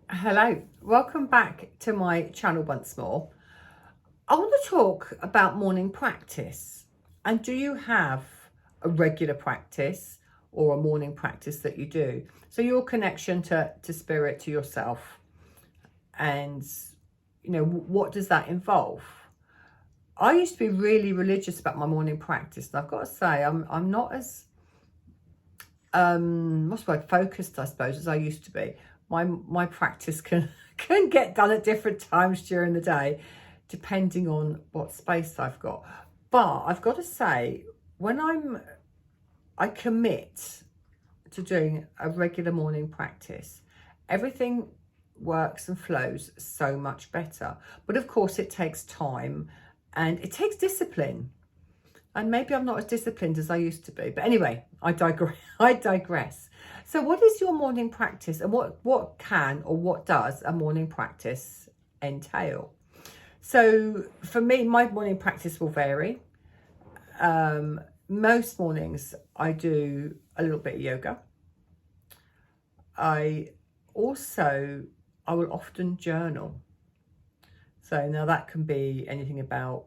Hello, welcome back to my channel once more. I want to talk about morning practice. And do you have a regular practice or a morning practice that you do? So your connection to spirit, to yourself, and what does that involve? I used to be really religious about my morning practice, and I've got to say I'm not as what's the word, focused, I suppose, as I used to be. My practice can get done at different times during the day, depending on what space I've got. But I've got to say, when I commit to doing a regular morning practice, everything works and flows so much better. But of course, it takes time and it takes discipline. And maybe I'm not as disciplined as I used to be. But anyway, I digress. So what is your morning practice, and what can or what does a morning practice entail? So for me, my morning practice will vary. Most mornings I do a little bit of yoga. I will often journal. So now that can be anything about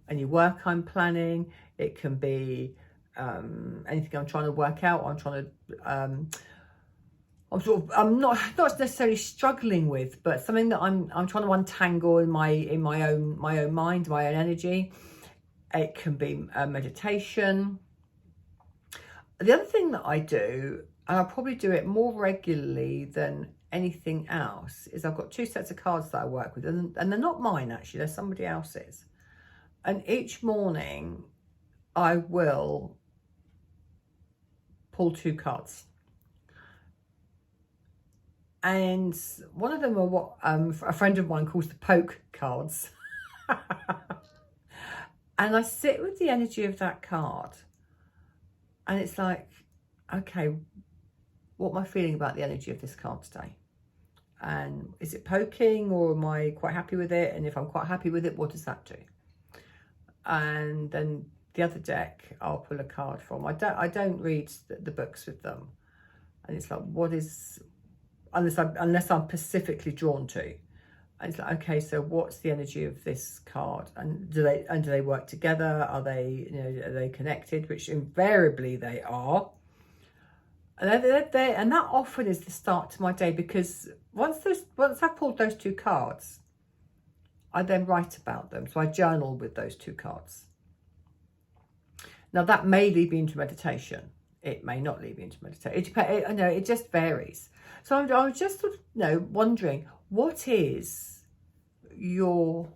any work I'm planning. It can be anything I'm trying to work out. I'm not necessarily struggling with, but something that I'm trying to untangle in my own mind, my own energy. It can be a meditation. The other thing that I do, and I'll probably do it more regularly than anything else, is I've got 2 sets of cards that I work with, and they're not mine actually, they're somebody else's. And each morning I will pull 2 cards. And one of them are what a friend of mine calls the poke cards. And I sit with the energy of that card. And it's like, okay, what am I feeling about the energy of this card today? And is it poking, or am I quite happy with it? And if I'm quite happy with it, what does that do? And then the other deck I'll pull a card from. I don't read the books with them, and it's like, what is, unless I'm specifically drawn to, and it's like, okay, so what's the energy of this card, and do they work together? Are they connected? Which invariably they are. And that often is the start to my day, because once I've pulled those 2 cards, I then write about them. So I journal with those 2 cards. Now that may lead me into meditation. It may not lead me into meditation. It just varies. So I was just wondering, what is your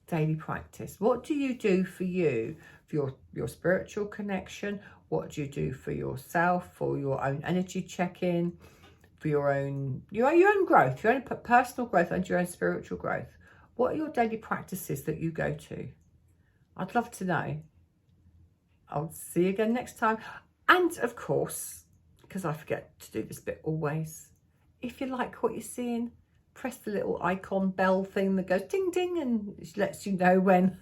daily practice? What do you do for you, for your spiritual connection? What do you do for yourself, for your own energy check-in, for your own growth, your own personal growth and your own spiritual growth? What are your daily practices that you go to? I'd love to know. I'll see you again next time. And of course, because I forget to do this bit always, if you like what you're seeing, press the little icon bell thing that goes ding ding, and it lets you know when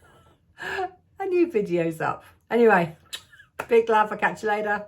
a new video's up. Anyway, big love. I'll catch you later.